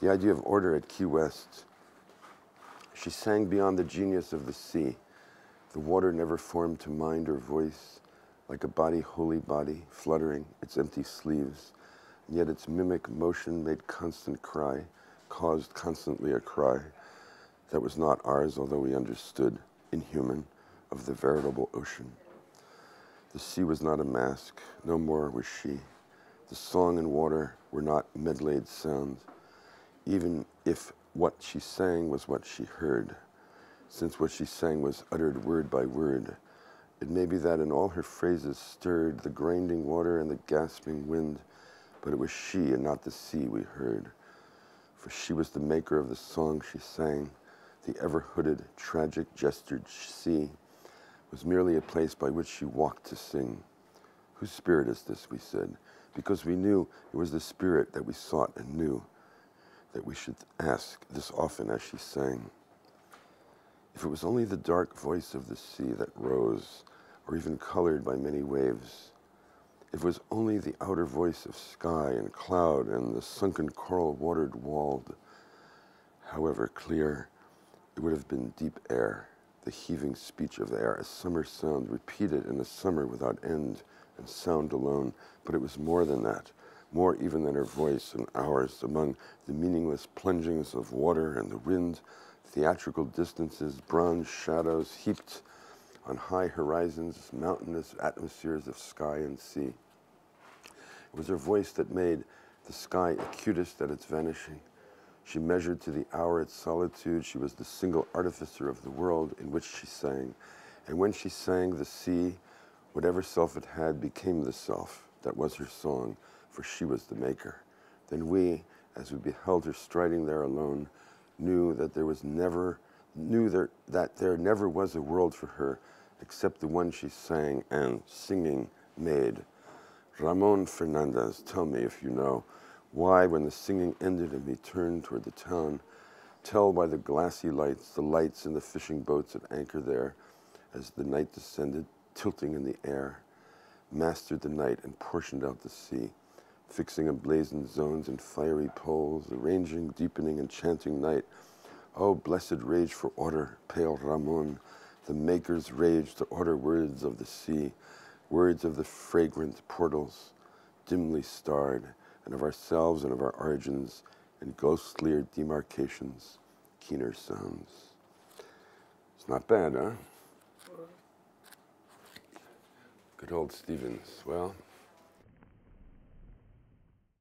the idea of order at Key West. She sang beyond the genius of the sea. The water never formed to mind or voice, like a body, holy body, fluttering its empty sleeves, and yet its mimic motion made constant cry, caused constantly a cry that was not ours, although we understood, inhuman, of the veritable ocean. The sea was not a mask, no more was she. The song and water were not medleyed sounds, even if what she sang was what she heard. Since what she sang was uttered word by word, it may be that in all her phrases stirred the grinding water and the gasping wind, but it was she and not the sea we heard. For she was the maker of the song she sang. The ever-hooded, tragic-gestured sea was merely a place by which she walked to sing. Whose spirit is this, we said, because we knew it was the spirit that we sought and knew that we should ask this often as she sang. If it was only the dark voice of the sea that rose, or even colored by many waves, if it was only the outer voice of sky and cloud and the sunken coral-watered walled, however clear, it would have been deep air, the heaving speech of the air, a summer sound repeated in the summer without end and sound alone. But it was more than that, more even than her voice and ours, among the meaningless plungings of water and the wind, theatrical distances, bronze shadows heaped on high horizons, mountainous atmospheres of sky and sea. It was her voice that made the sky acutest at its vanishing. She measured to the hour its solitude. She was the single artificer of the world in which she sang. And when she sang, the sea, whatever self it had, became the self that was her song, for she was the maker. Then we, as we beheld her striding there alone, knew that there never was a world for her except the one she sang and, singing, made. Ramon Fernandez, tell me if you know, why, when the singing ended and we turned toward the town, tell by the glassy lights, the lights in the fishing boats at anchor there, as the night descended, tilting in the air, mastered the night and portioned out the sea, fixing emblazoned zones and fiery poles, arranging, deepening, enchanting night. Oh, blessed rage for order, pale Ramon, the maker's rage to order words of the sea, words of the fragrant portals, dimly starred, and of ourselves and of our origins, and ghostlier demarcations, keener sounds. It's not bad, huh? Good old Stevens. Well,